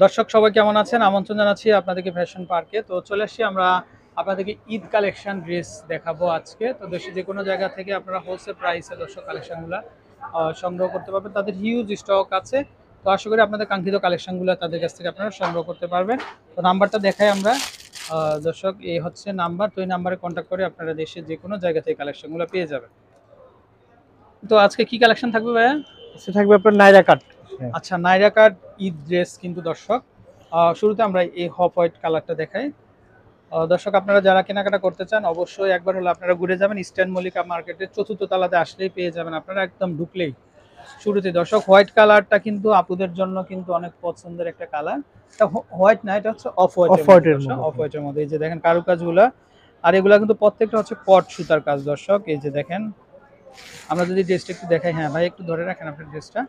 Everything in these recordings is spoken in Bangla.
দর্শক সবাই কেমন আছেন? আমন্ত্রণ জানাচ্ছি আপনাদেরকে ফ্যাশন পার্কে। তো চলে আসছি আমরা আপনাদেরকে ঈদ কালেকশন ড্রেস দেখাবো আজকে। তো দেশে যেকোনো জায়গা থেকে আপনারা হোলসেল প্রাইসে দর্শক কালেকশনগুলা সংগ্রহ করতে পারবেন। তাদের হিউজ স্টক আছে। তো আশা করি আপনাদের কাঙ্ক্ষিত কালেকশনগুলো তাদের কাছ থেকে আপনারা সংগ্রহ করতে পারবেন। তো নাম্বারটা দেখাই আমরা। দর্শক এই হচ্ছে নাম্বার। তো এই নাম্বারে কন্ট্যাক্ট করে আপনারা দেশের যেকোনো জায়গা থেকে কালেকশনগুলো পেয়ে যাবেন। তো আজকে কি কালেকশন থাকবে ভাইয়া? সে থাকবে আপনার নাইরা কাট। হ্যাঁ। আচ্ছা, নাইরা কাট ঈদ ড্রেস কিন্তু দর্শক। শুরুতে আমরা এই হফ হোয়াইট কালারটা দেখাই। দর্শক আপনারা যারা কেনাকাটা করতে চান অবশ্যই একবার হলো আপনারা ঘুরে যাবেন ইস্টার্ন মল্লিকা মার্কেটের চতুর্থ তলাতে আসলেই পেয়ে যাবেন আপনারা একদম ঢুকলেই। শুরুতে দর্শক হোয়াইট কালারটা কিন্তু আপুদের জন্য কিন্তু অনেক পছন্দের একটা কালার। এটা হোয়াইট না, এটা হচ্ছে অফ অফ হোয়াইটের মধ্যে হোয়াইটের দর্শক, মধ্যে। অফ হোয়াইটের মধ্যে এই যে দেখেন কারুকাজগুলা। আর এগুলা কিন্তু প্রত্যেকটা হচ্ছে কট সুতার কাজ দর্শক, এই যে দেখেন। আমরা যদি ড্রেসটা একটু দেখাই, হ্যাঁ ভাই একটু ধরে রাখেন আপনার ড্রেসটা।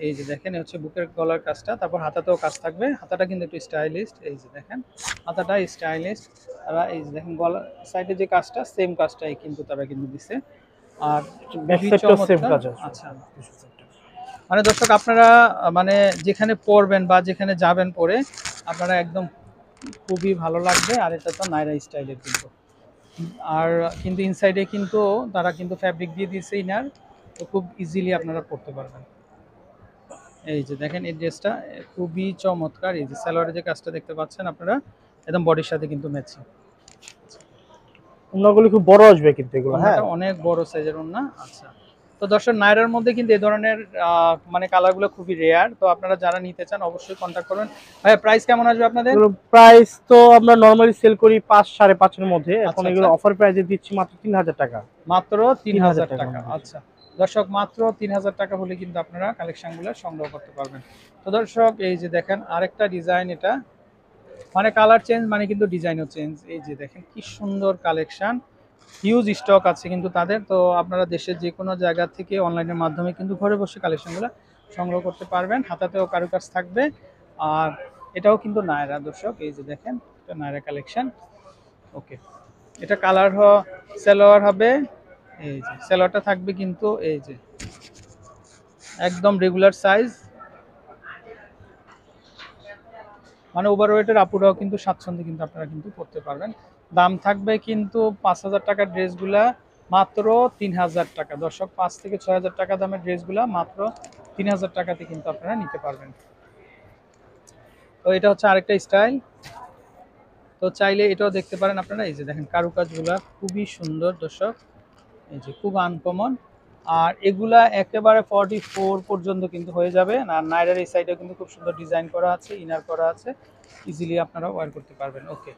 এই যে দেখেন এই হচ্ছে বুকের গলার কাজটা, তারপর হাতাতেও কাজ থাকবে। হাতাটা কিন্তু একটু স্টাইলিস্ট, এই যে দেখেন হাতাটা স্টাইলিস্ট। তারা এই যে দেখেন গলার সাইডে যে কাজটা সেম কাজটাই কিন্তু তারা কিন্তু দিছে। আর ব্যাক খুবই সাইডটাও সেম চমৎকার। কাজ আছে। আচ্ছা, মানে দর্শক আপনারা মানে যেখানে পড়বেন বা যেখানে যাবেন পরে আপনারা একদম খুবই ভালো লাগবে। আর এটা তো নাইরা স্টাইলের কিন্তু। আর কিন্তু ইনসাইডে কিন্তু তারা কিন্তু ফ্যাব্রিক দিয়ে দিয়েছে ইনার। তো খুব ইজিলি আপনারা পড়তে পারবেন। এই যে দেখেন এই ড্রেসটা খুবই চমৎকার। এই যে সালোয়ারের যে কাজটা দেখতে পাচ্ছেন আপনারা, একদম বডির সাথে কিন্তু ম্যাচিং। ওনাগুলি খুব বড় আসবে কিন্তু এগুলো। হ্যাঁ, ওড়নাটা অনেক বড় সাইজের ওড়না। আচ্ছা, তো দর্শক নায়রার মধ্যে কিন্তু এই ধরনের মানে কালারগুলো খুবই রেয়ার। তো আপনারা যারা নিতে চান অবশ্যই কন্ট্যাক্ট করবেন। ভাইয়া প্রাইস কেমন আসবে আপনাদের? এগুলো প্রাইস তো আমরা নরমালি সেল করি 5-5.5 এর মধ্যে। এখন আচ্ছা এগুলো আচ্ছা, অফার প্রাইসে দিচ্ছি মাত্র 3000 টাকা। মাত্র তিন 3000 হাজার টাকা টাকা আমরা দিচ্ছি। আচ্ছা দর্শক, মাত্র 3,000 টাকা হলে কিন্তু আপনারা কালেকশনগুলো সংগ্রহ করতে পারবেন। তো দর্শক এই যে দেখেন আরেকটা ডিজাইন, এটা মানে কালার চেঞ্জ মানে কিন্তু ডিজাইনও চেঞ্জ। এই যে দেখেন কি সুন্দর কালেকশন, হিউজ স্টক আছে কিন্তু তাদের। তো আপনারা দেশের যে কোনো জায়গা থেকে অনলাইনের মাধ্যমে কিন্তু ঘরে বসে কালেকশনগুলো সংগ্রহ করতে পারবেন। হাতাতেও কারুকাজ থাকবে। আর এটাও কিন্তু নায়রা দর্শক, এই যে দেখেন এটা নায়রা কালেকশন। ওকে, এটা কালার সালোয়ার হবে। এই যে সালোয়ারটা থাকবে কিন্তু এই যে একদম রেগুলার সাইজ, মানে ওভারওয়েটের আপুরাও কিন্তু স্বাচ্ছন্দ্যে কিন্তু আপনারা কিন্তু পড়তে পারবেন। দাম থাকবে কিন্তু 5,000 টাকার ড্রেসগুলা মাত্র 3,000 টাকা দর্শক। 5 থেকে 6 হাজার টাকা দামের ড্রেসগুলা মাত্র 3,000 টাকাতে কিন্তু আপনারা নিতে পারবেন। তো এটা হচ্ছে আরেকটা স্টাইল। তো চাইলে এটাও দেখতে পারেন আপনারা। এই যে দেখেন কারুকাজগুলা খুবই সুন্দর দর্শক, এই যে খুব আনকমন। আর এগুলা একেবারে 44 পর্যন্ত কিন্তু হয়ে যাবে। আর নাইরার এই সাইডে কিন্তু খুব সুন্দর ডিজাইন করা আছে, ইনার করা আছে, ইজিলি আপনারা ওয়্যার করতে পারবেন। ওকে,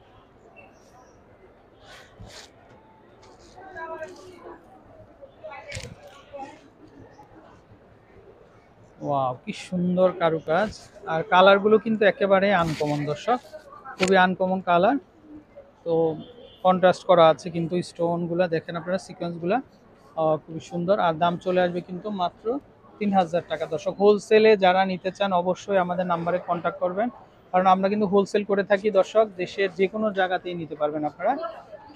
ওয়াও কি সুন্দর কারুকাজ। আর কালারগুলো কিন্তু একেবারে আনকমন দর্শক, খুবই আনকমন কালার। তো কন্ট্রাস্ট করা আছে কিন্তু স্টোনগুলো দেখেন আপনারা, সিকোয়েন্সগুলো খুবই সুন্দর। আর দাম চলে আসবে কিন্তু মাত্র 3,000 টাকা দর্শক। হোলসেলে যারা নিতে চান অবশ্যই আমাদের নাম্বারে কন্ট্যাক্ট করবেন, কারণ আমরা কিন্তু হোলসেল করে থাকি দর্শক। দেশের যে কোনো জায়গাতেই নিতে পারবেন আপনারা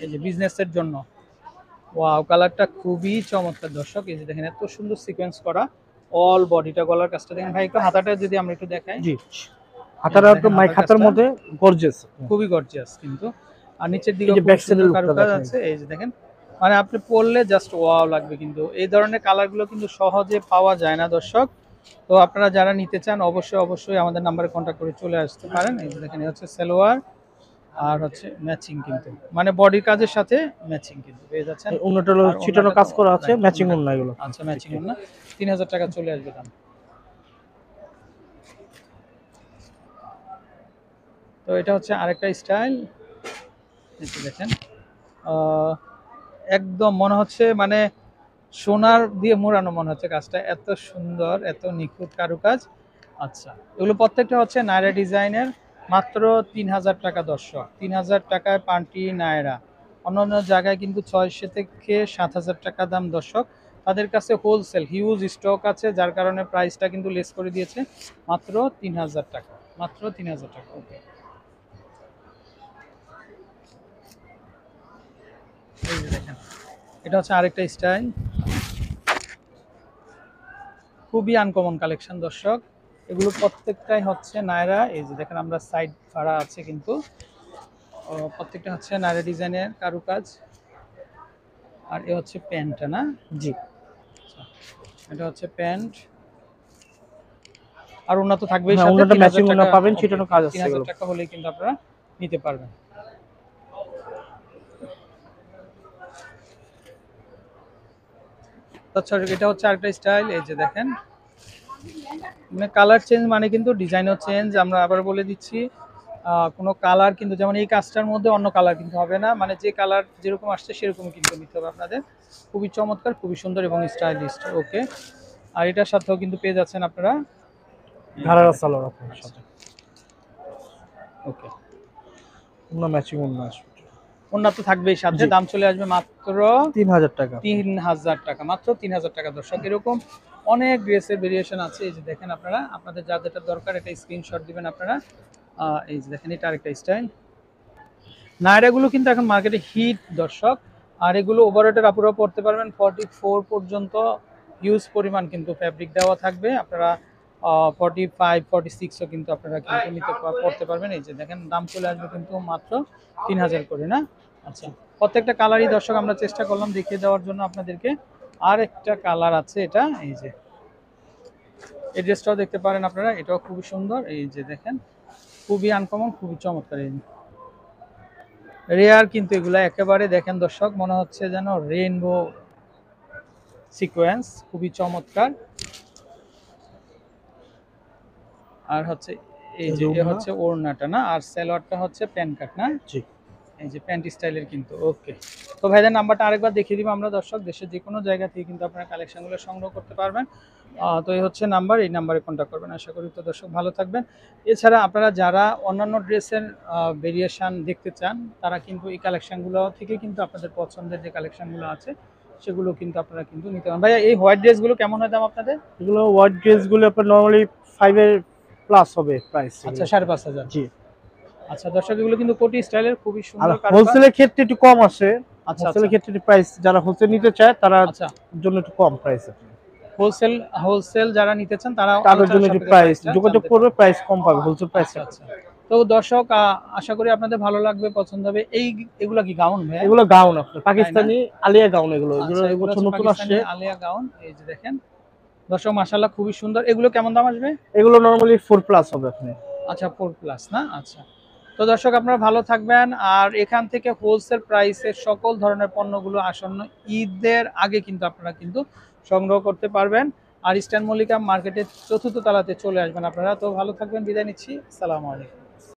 এই যে বিজনেসের জন্য। ওয়াও কালারটা খুবই চমৎকার দর্শক, এই যে দেখেন এত সুন্দর সিকোয়েন্স করা অল বডিটা। গলার কাজটা দেখেন ভাই, একটু হাতাটা যদি আমরা একটু দেখাই। জি। এই যে হাতাটা একটু দেখেন মাইক হাতার হাতার কাজটা মধ্যে গর্জিয়াস। খুবই গর্জিয়াস কিন্তু। আর নিচের এই দিকেও যে খুব ব্যাক সাইডের সুন্দর লুকটা কারুকাজ দেখেন। আছে, এই যে দেখেন। মানে আপনি পরলে জাস্ট ওয়াও লাগবে কিন্তু। এই ধরনের কালারগুলো কিন্তু সহজে পাওয়া যায় না দর্শক। তো আপনারা যারা নিতে চান অবশ্যই অবশ্যই আমাদের নাম্বারে কন্ট্যাক্ট করে চলে আসতে পারেন। এই যে দেখেন এই হচ্ছে সালোয়ার, আর হচ্ছে ম্যাচিং কিন্তু, মানে বডির কাজের সাথে ম্যাচিং কিন্তু পেয়ে যাচ্ছেন। এই ওন্নাটা হলো আর ছিটানো ওন্নাটা তো কাজ করা আছে, রাইট, ম্যাচিং ওন্নাটা ওন্না এগুলো। আচ্ছা ম্যাচিং ওন্না। 3,000 টাকা চলে আসবে দাম। তো এটা হচ্ছে আরেকটা স্টাইল, দেখেন আহ, একদম মনে হচ্ছে মানে সোনার দিয়ে মোড়ানো মনে হচ্ছে কাজটা, এত সুন্দর এত নিখুঁত কারুকাজ। আচ্ছা, এগুলো প্রত্যেকটা হচ্ছে নায়রা ডিজাইনের। মাত্র 3,000 টাকা দর্শক, 3,000 টাকায় পান্টি নায়রা। অন্যান্য জায়গায় কিন্তু 600 থেকে 7,000 টাকা দাম দর্শক। তাদের কাছে হোলসেল হিউজ স্টক আছে, যার কারণে প্রাইসটা কিন্তু লেস করে দিয়েছে মাত্র 3,000 টাকা। মাত্র 3,000 টাকা। ওকে, এই যে দেখেন এটা হচ্ছে আরেকটা স্টাইল, খুবই আনকমন কালেকশন দর্শক। এগুলো প্রত্যেকটাই হচ্ছে নায়রা। এই যে দেখেন আমরা সাইড ফাড়া আছে কিন্তু প্রত্যেকটা হচ্ছে নায়রা ডিজাইনের কারুকাজ। আর এ হচ্ছে প্যান্টটা না? জি। আচ্ছা, এটা হচ্ছে প্যান্ট। আর ওড়না তো থাকবেই হ্যাঁ, সাথে। ওনাটা ৩০০০ ম্যাচিং ওনা টাকা। পাবেন, ওকে, ছিটানো কাজ আছে ৩০০০ এগুলো। টাকা হলেই কিন্তু আপনারা নিতে পারবেন। আচ্ছা, এটা হচ্ছে আরেকটা স্টাইল। এই যে দেখেন, মানে কালার চেঞ্জ মানে কিন্তু ডিজাইনও চেঞ্জ। আমরা আবার বলে দিচ্ছি, কোনো কালার কিন্তু যেমন এই কাজটার মধ্যে অন্য কালার কিন্তু হবে না, মানে যে কালার যেরকম আসছে সেরকমই কিন্তু নিতে হবে আপনাদের। খুবই চমৎকার, খুবই সুন্দর এবং স্টাইলিস্ট। ওকে, আর এটার সাথেও কিন্তু পেয়ে যাচ্ছেন আপনারা ঘাড়ারা সালোয়ার আপনার সাথে। ওকে, ওনা ম্যাচিং ওনা আসবে। ওড়না তো থাকবেই সাথে। জি। দাম চলে আসবে মাত্র 3000 টাকা। ৩০০০ টাকা, মাত্র ৩০০০ টাকা। দর্শক, এরকম অনেক ড্রেসের ভেরিয়েশন আছে। এই যে দেখেন আপনারা, আপনাদের যা যেটা দরকার এটা স্ক্রিনশট দিবেন আপনারা। এই যে দেখেন, এটা আরেকটা স্টাইল। নায়রাগুলো কিন্তু এখন মার্কেটে হিট দর্শক। আর এগুলো ওভারওয়েটের আপুরাও পড়তে পারবেন। 44 পর্যন্ত হিউজ পরিমাণ কিন্তু ফ্যাব্রিক দেওয়া থাকবে। আপনারা 45 46ও কিন্তু আপনারা কিন্তু পড়তে পারবেন। এই যে দেখেন, দাম চলে আসবে কিন্তু মাত্র ৩০০০ করে না? আচ্ছা, প্রত্যেকটা কালারই দর্শক আমরা চেষ্টা করলাম দেখিয়ে দেওয়ার জন্য আপনাদেরকে। আর একটা কালার আছে, এটা এই যে এই ড্রেসটাও দেখতে পারেন আপনারা, এটাও খুবই সুন্দর। এই যে দেখেন, খুবই আনকমন, খুবই চমৎকার। এই রেয়ার কিন্তু এগুলা একেবারে দেখেন দর্শক, মনে হচ্ছে যেন রেইনবো সিকোয়েন্স, খুবই চমৎকার। আর হচ্ছে এই যে এ হচ্ছে ওড়নাটা না, আর সালোয়ারটা হচ্ছে প্যান্ট কাট না? জি। এই যে প্যান্ট স্টাইলের কিন্তু। ওকে, তো ভাইদের নাম্বারটা আরেকবার দেখিয়ে দিব আমরা দর্শক। দেশের যে কোনো জায়গা থেকে কিন্তু আপনারা কালেকশনগুলো সংগ্রহ করতে পারবেন। তো এই হচ্ছে নাম্বার, এই নাম্বারে কন্ট্যাক্ট করবেন। আশা করি তো দর্শক ভালো থাকবেন। এছাড়া আপনারা যারা অন্যান্য ড্রেসের ভেরিয়েশন দেখতে চান, তারা কিন্তু এই কালেকশনগুলো থেকে কিন্তু আপনাদের পছন্দের যে কালেকশনগুলো আছে সেগুলো কিন্তু আপনারা কিন্তু নিতে পারেন। ভাইয়া, এই হোয়াইট ড্রেসগুলো কেমন হয় দাম আপনাদের? এগুলো ওয়াইড ড্রেসগুলো আপনার নরমালি 5 এর প্লাস হবে প্রাইস। আচ্ছা, ৫৫০০। জি। আচ্ছা দর্শক, এগুলো কিন্তু কোটি স্টাইলের, খুবই আর সুন্দর কারুকাজ। হোলসেলের ক্ষেত্রে একটু কম আসে। আচ্ছা, হোলসেলের ক্ষেত্রে একটু প্রাইস, যারা হোলসেল নিতে চায় তারা আচ্ছা, জন্য একটু কম প্রাইস আছে। হোলসেল যারা নিতে চান তারা তাদের জন্য একটু প্রাইস যোগাযোগ জানতে করবে, পারবেন। প্রাইস কম পাবে হোলসেল প্রাইস। আচ্ছা, আচ্ছা। তো দর্শক, আশা করি আপনাদের ভালো লাগবে, পছন্দ হবে। এগুলা কি গাউন ভাই? এগুলো গাউন আপনার পাকিস্তানি আলিয়া গাউন। এগুলো আচ্ছা, এগুলো এবছর হচ্ছে নতুন পাকিস্তানি আসছে। আলিয়া গাউন। এই যে দেখেন দর্শক, মাশাআল্লাহ খুবই সুন্দর। এগুলো কেমন দাম আসবে? এগুলো নরমালি 4 প্লাস হবে আপনি। আচ্ছা, 4+ না? আচ্ছা, তো দর্শক আপনারা ভালো থাকবেন। আর এখান থেকে হোলসেল প্রাইসের সকল ধরনের পণ্যগুলো আসন্ন ঈদের আগে কিন্তু আপনারা কিন্তু সংগ্রহ করতে পারবেন। আর ইস্টার্ন মল্লিকা মার্কেটের ৪র্থ তলাতে চলে আসবেন আপনারা। তো ভালো থাকবেন, বিদায় নিচ্ছি। আসসালামু আলাইকুম।